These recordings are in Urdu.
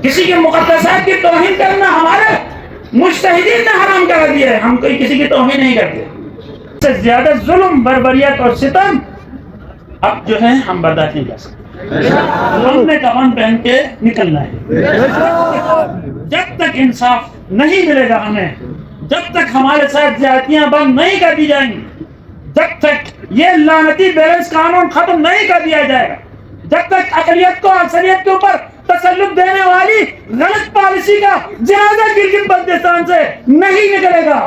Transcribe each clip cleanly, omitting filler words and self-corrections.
کسی کے مقدسات کی توہین کرنا ہمارے مجتہدین نے حرام کر دیا ہے. ہم کوئی کسی کی توہین نہیں کرتے. اس سے زیادہ ظلم، بربریت اور ستم اب جو ہے ہم برداشت نہیں کر سکتے. ہم نے کفن پہن کے نکلنا ہے. جب تک انصاف نہیں ملے گا ہمیں، جب تک ہمارے ساتھ زیادتیاں بند نہیں کر دی جائیں گی، جب تک یہ لعنتی بیلنس قانون ختم نہیں کر دیا جائے گا، جب تک اقلیت کو اکثریت کے اوپر تسلط دینے والی غلط پالیسی کا جنازہ گلگت بلتستان سے نہیں نکلے گا،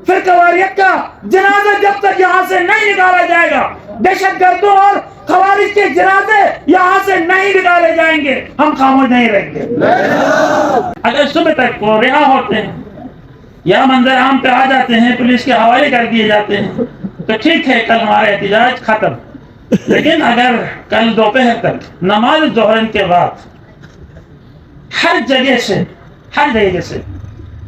فرقواریت کا جنازہ جب تک یہاں سے نہیں نکالا جائے گا، دہشت گردوں اور خوارج کے جنازے یہاں سے نہیں نکالے جائیں گے، ہم خاموش نہیں رہیں گے. اگر صبح تک وہ رہا ہوتے ہیں یا منظر عام پہ آ جاتے ہیں، پولیس کے حوالے کر دیے جاتے ہیں، تو ٹھیک ہے، کل ہمارا احتجاج ختم. لیکن اگر کل دوپہر تک نماز ظہر کے بعد ہر جگہ سے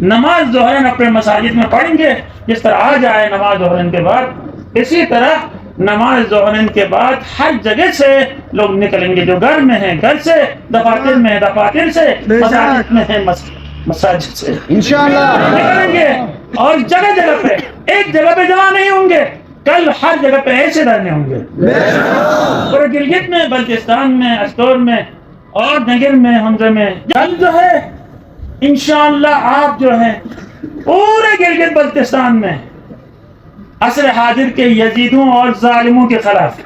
نماز ظہر اپنے مساجد میں پڑھیں گے، جس طرح آج آئے نماز ظہر کے بعد، اسی طرح نماز ظہر کے بعد ہر جگہ سے لوگ نکلیں گے. جو گھر میں ہیں گھر سے، دفاتر میں ہیں دفاتر سے، مساجد میں ہیں مساجد سے انشاءاللہ نکلیں گے. اور جگہ جگہ پہ، ایک جگہ پہ جمع نہیں ہوں گے، کل ہر جگہ پہ ایسے دھرنے ہوں گے. پورے گلگت میں، بلتستان میں، استور میں اور نگر میں، حمزہ میں. کل جو ہے انشاءاللہ آپ جو ہے پورے گلگت بلتستان میں عصر حاضر کے یزیدوں اور ظالموں کے خلاف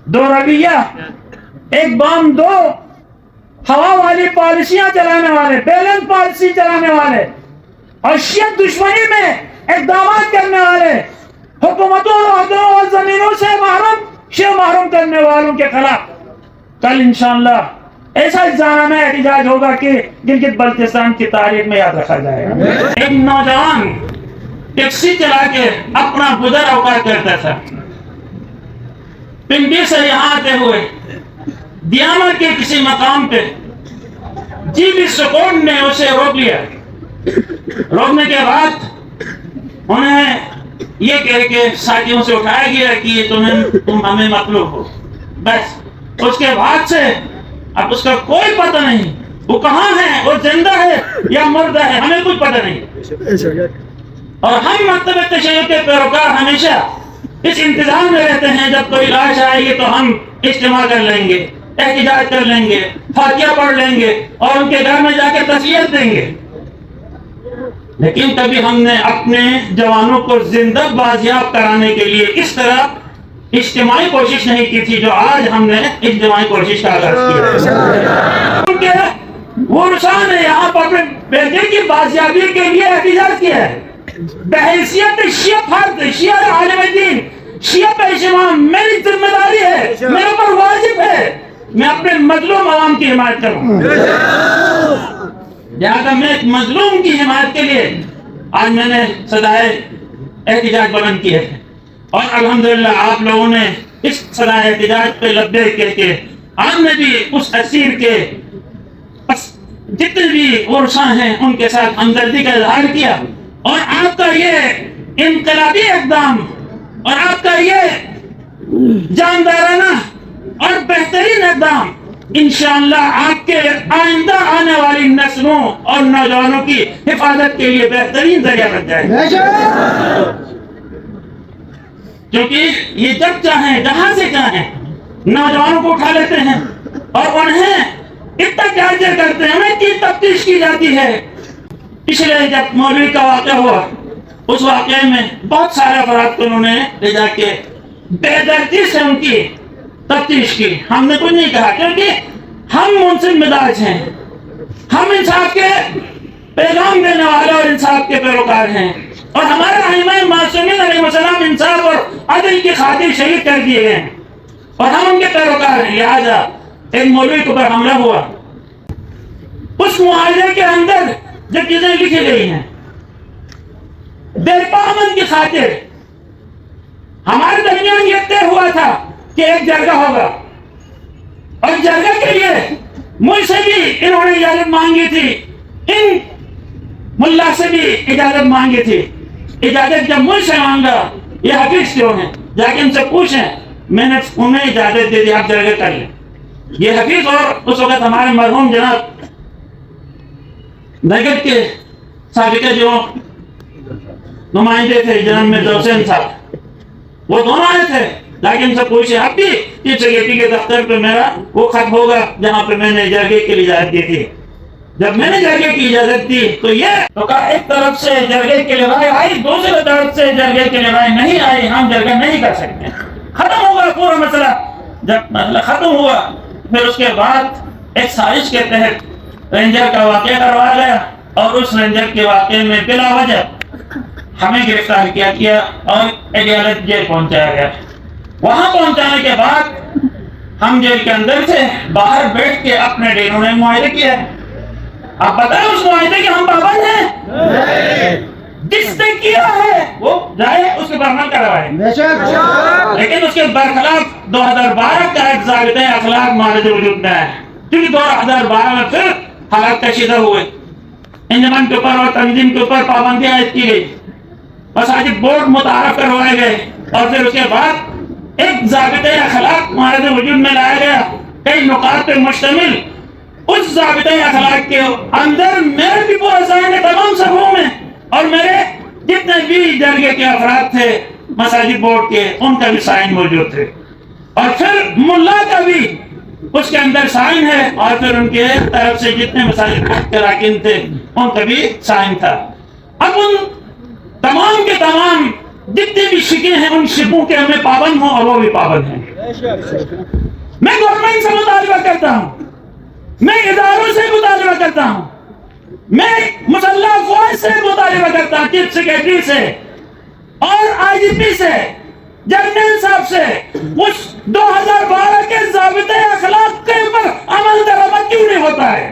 دو رویہ، ایک بام دو ہوا والی پالیسیاں چلانے والے، بیلنس پالیسی چلانے والے اور شیعہ دشمنی میں اقدامات کرنے والے، حکومتوں اور عہدوں اور زمینوں سے محروم کرنے والوں کے خلاف کل انشاءاللہ ایسا جانانہ احتجاج ہوگا کہ گلگت بلتستان کی تاریخ میں یاد رکھا جائے گا. ایک نوجوان ٹیکسی چلا کے اپنا گزر اوقات کرتا تھا. پنڈی سے یہاں آتے ہوئے دیامر کے کسی مقام پہ جی بی سکون نے اسے روک لیا. روکنے کے بعد انہیں یہ کہہ کے ساتھیوں سے اٹھایا گیا کہ تم ہمیں مطلوب ہو. بس اس کے بعد سے اب اس کا کوئی پتہ نہیں وہ کہاں ہے، وہ زندہ ہے یا مردہ ہے، ہمیں کچھ پتہ نہیں. اور ہم مکتب تشیع کے پیروکار ہمیشہ اس انتظام میں رہتے ہیں جب کوئی لاش آئے گی تو ہم اجتماع کر لیں گے، احتجاج کر لیں گے، فاتحہ پڑھ لیں گے اور ان کے گھر میں جا کے تسلیت دیں گے. لیکن کبھی ہم نے اپنے جوانوں کو زندہ بازیاب کرانے کے لیے اس طرح اجتماعی کوشش نہیں کی تھی جو آج ہم نے اجتماعی کوشش کا آغاز کیا. کیونکہ وہ رسان ہے یہاں پر اپنے بیٹے کی بازیابی کے لیے احتجاج کیا ہے. بحیثیت شیعہ فرد، شیعہ عالم دین، شیعہ پیش امام میری ذمہ داری ہے، میرے پر واجب ہے میں اپنے مظلوم عوام کی حمایت کروں. لہذا میں ایک مظلوم کی حمایت کے لیے آج میں نے صدائے احتجاج بلند کی ہے. اور الحمدللہ آپ لوگوں نے اس صدائے احتجاج پہ لبیک کہہ کے آپ نے بھی اس اسیر کے جتنے بھی ورثاء ہیں ان کے ساتھ ہمدردی کا اظہار کیا. اور آپ کا یہ انقلابی اقدام اور آپ کا یہ جاندارانہ اور بہترین اقدام انشاءاللہ آپ کے آئندہ آنے والی نسلوں اور نوجوانوں کی حفاظت کے لیے بہترین ذریعہ بن جائے گا. کیونکہ یہ جب چاہیں جہاں سے چاہیں نوجوانوں کو اٹھا لیتے ہیں اور انہیں اتنا ٹارچر کرتے ہیں، انہیں کی تفتیش کی جاتی ہے. پچھلے جب مولوی کا واقعہ ہوا اس واقعے میں بہت سارے افراد کو انہوں نے لے جا کے بے دردی سے ان کی تفتیش کی. ہم نے کچھ نہیں کہا کیونکہ ہم منصف مزاج ہیں، ہم انصاف کے پیغام دینے والے اور انصاف کے پیروکار ہیں اور ہمارے ائمہ معصومین علیہ السلام انصاف اور عدل کی خاطر شہید کر دیے گئے ہیں اور ہم ان کے پیروکار ہیں. لہٰذا ایک مولوی کے اوپر حملہ ہوا، اس معاہدے کے اندر جو چیزیں لکھی گئی ہیں دیرپا امن کی خاطر ہمارے درمیان یہ طے ہوا تھا کہ ایک جرگہ ہوگا اور جرگہ کے لیے مجھ سے بھی انہوں نے اجازت مانگی تھی، ان ملا سے بھی اجازت مانگی تھی. اجازت جب مجھ سے مانگا یہ حفیظ کیوں ہیں جا کے ان سے پوچھیں، میں نے انہیں اجازت دے دی آپ جرگہ کر لیں. یہ حفیظ اور اس وقت ہمارے مرحوم جناب نگت کے سابقہ جو نمائندے تھے جناب مرزا حسین صاحب، وہ دونوں آئے تھے، لیکن سب پوچھے اب بھی چیف سیکرٹری کے دفتر پہ میرا وہ خط ہوگا جہاں پہ میں نے جرگے کے لیے اجازت دی تھی. جب میں نے جرگے کی اجازت دی تو یہ تو کہا ایک طرف سے جرگے کے لیے رائے آئی، دوسری طرف سے جرگے کے لیے رائے نہیں آئی، ہم جرگہ نہیں کر سکتے. ختم ہو گیا پورا مسئلہ. جب مسئلہ ختم ہوا پھر اس کے بعد ایک سازش کے تحت رینجر کا واقعہ کروایا گیا اور اس رینجر کے واقعے میں بلا وجہ ہمیں گرفتار کیا گیا اور عدالت جیل پہنچایا گیا. وہاں پہنچانے کے بعد ہم جیل کے اندر سے باہر بیٹھ کے اپنے ڈیروں نے معاہدہ کیا. آپ بتائیں اس معاہدے کے ہم پابند ہیں؟ جس نے کیا ہے وہ جائے اس کے پر عمل کروائے، لیکن اس کے برخلاف 2012 کا ایک ضابطۂ اخلاق مارد وجود میں ہے، کیونکہ 2012 میں پھر حالات کشیدہ ہوئے، انجمن کے اوپر اور تنظیم کے اوپر پابندیاں عائد کی گئی، مساجد بورڈ متعارف کروائے گئے اور پھر اس کے بعد ایک ضابطۂ اخلاق مارد وجود میں لایا گیا کئی نکات پہ مشتمل. اس ضابطۂ اخلاق کے اندر میرے بھی پورا سائن ہے تمام صفوں میں، اور میرے جتنے بھی جرگے کے افراد تھے مساجد بورڈ کے ان کا بھی سائن موجود تھے، اور پھر ملا کا بھی اس کے اندر سائن ہے، اور پھر ان کے طرف سے جتنے مساجد بورڈ کے راکن تھے ان کا بھی سائن تھا. اب ان تمام کے تمام جتنے بھی شکیں ہیں ان شکوں کے ہمیں پابند ہوں اور وہ بھی پابند ہیں. میں گورنمنٹ سے مطالبہ کرتا ہوں، میں اداروں سے مطالبہ کرتا ہوں، میں مسلح افواج سے مطالبہ کرتا ہوں، چیف سیکرٹری سے اور آئی جی پی سے، جنرل صاحب سے، اس 2012 کے ضابطۂ اخلاق کے اوپر عمل درآمد کیوں نہیں ہوتا ہے؟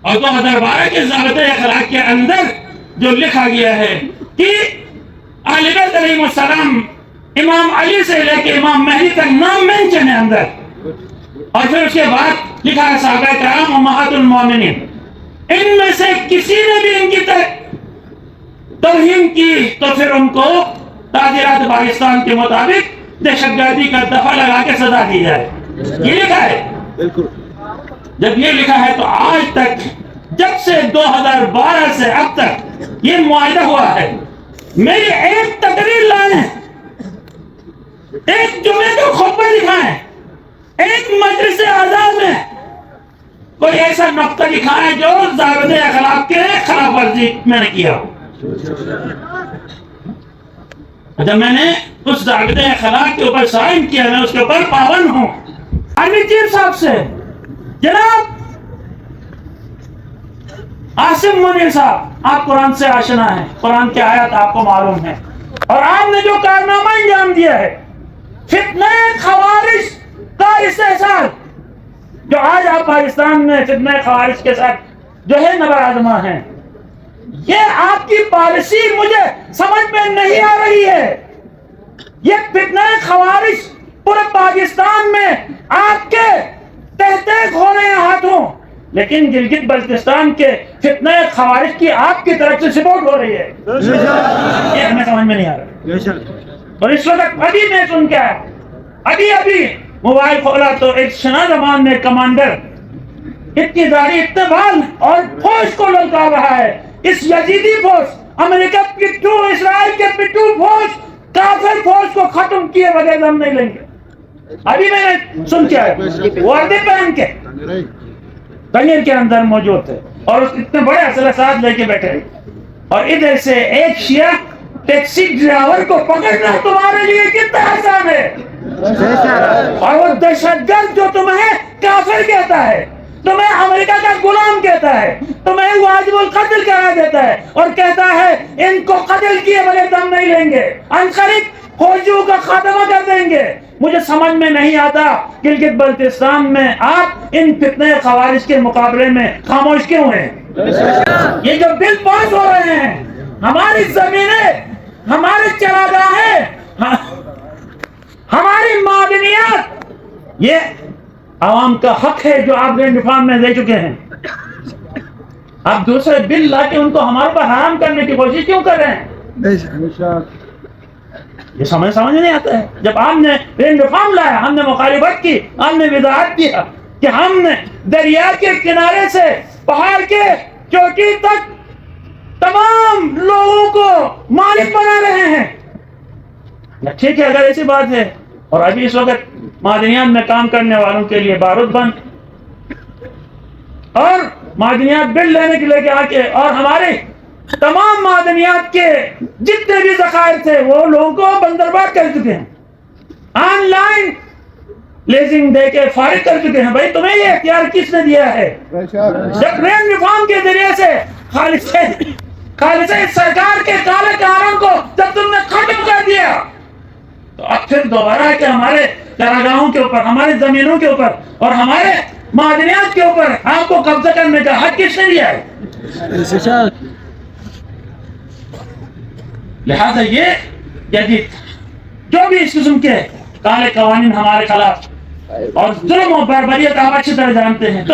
اور 2012 کے ضابطۂ اخلاق کے اندر جو لکھا گیا ہے کہ اہل بیت علیہ السلام امام علی سے لے کے امام مہدی تک نام مینشن ہے اندر، اور پھر اس کے بعد لکھا ہے صحابہ کرام امہات المومنین، ان میں سے کسی نے بھی ان کی توہین کی تو پھر ان کو تعزیرات پاکستان کے مطابق دہشت گردی کا دفعہ لگا کے سزا دی جائے. یہ لکھا ہے. جب یہ لکھا ہے تو آج تک جب سے 2012 سے اب تک یہ معاہدہ ہوا ہے، میری ایک تقریر لائیں، ایک جمعے کو خطبہ دکھائیں، ایک مجلس اعزاز میں کوئی ایسا نقطہ دکھائیں جو ضابطۂ اخلاق کے خلاف ورزی میں نے کیا ہو. جب میں نے اس ضابطۂ اخلاق کے اوپر سائن کیا، میں اس کے اوپر پابند ہوں. آرمی چیف صاحب سے جناب عاصم منیر صاحب، آپ قرآن سے آشنا ہیں، قرآن کی آیات آپ کو معلوم ہے، اور آپ نے جو کارنامہ انجام دیا ہے فتنہ خوارج کا استحصال، جو آج آپ پاکستان میں فتنہ خوارج کے ساتھ جو ہے نبرآزما ہیں، یہ آپ کی پالیسی مجھے سمجھ میں نہیں آ رہی ہے. یہ فتنہ خوارج پورے پاکستان میں آپ کے تحت ہو رہے ہیں ہاتھوں، لیکن گلگت بلتستان کے فتنہ خوارج کی آپ کی طرف سے سپورٹ ہو رہی ہے. یہ ہمیں سمجھ میں نہیں آ رہا. اور اس وقت ابھی میں سن کے آیا، ابھی موبائل کھولا تو ایک شنا زمان میں کمانڈر اتنی داڑھی اتنے بال اور فوج کو للکار رہا ہے، اس یزیدی فوج، امریکہ پٹھو، اسرائیل کے پٹھو فوج، کافر فوج کو ختم کیے بغیر ہم نہیں لیں گے. ابھی میں نے سن کے آیا، وردی پہن کے تنگیر کے اندر موجود تھے اور اتنے بڑے اسلحے ساتھ لے کے بیٹھے، اور ادھر سے ایک شیعہ ٹیکسی ڈرائیور کو پکڑنا تمہارے لیے کتنا آسان ہے، اور وہ دہشت گرد جو تمہیں کافر کہتا ہے، تمہیں امریکہ کا غلام کہتا ہے، تمہیں واجب القتل قرار دیتا ہے اور کہتا ہے ان کو قتل کیے بغیر دم نہیں لیں گے، عنقریب فوجیوں کا خاتمہ کر دیں گے. مجھے سمجھ میں نہیں آتا گلگت بلتستان میں آپ ان فتنہ خوارج کے مقابلے میں خاموش کیوں ہیں؟ یہ جو بل پاس ہو رہے ہیں، ہماری زمینیں، ہمارے چراگاہیں، ہماری معدنیات، یہ عوام کا حق ہے جو آپ گرینڈ فارم میں دے چکے ہیں. آپ دوسرے بل لا کے ان کو ہمارے پر حرام کرنے کی کوشش کیوں کر رہے ہیں؟ یہ سمجھ نہیں آتا ہے. جب آپ نے گرینڈ فارم لایا، ہم نے مخالفت کی، ہم نے وضاحت کیا کہ ہم نے دریا کے کنارے سے پہاڑ کے چوٹی تک تمام لوگوں کو مالک بنا رہے ہیں. ٹھیک ہے اگر ایسی بات ہے. اور ابھی اس وقت معدنیات میں کام کرنے والوں کے لیے بارود بند اور معدنیات بل لینے کے لیے آ کے اور ہمارے تمام معدنیات کے جتنے بھی ذخائر تھے وہ لوگوں کو بندربار کر چکے ہیں. آن لائن لیزنگ دے کے فارغ کر چکے ہیں. بھائی تمہیں یہ اختیار کس نے دیا ہے؟ سپریم ریفارم کے ذریعے سے خالص سرکار کے کالے کاروں کو جب تم نے ختم کر دیا تو اب پھر دوبارہ ہے کہ ہمارے چراگاہوں کے اوپر، ہمارے زمینوں کے اوپر اور ہمارے معدنیات کے اوپر آپ کو قبضہ کرنے کا حق کس نے دیا ہے؟ لہذا یہ جدید جو بھی اس قسم کے کالے قوانین ہمارے خلاف اور ظلم و بربریت آپ اچھی طرح جانتے ہیں. تو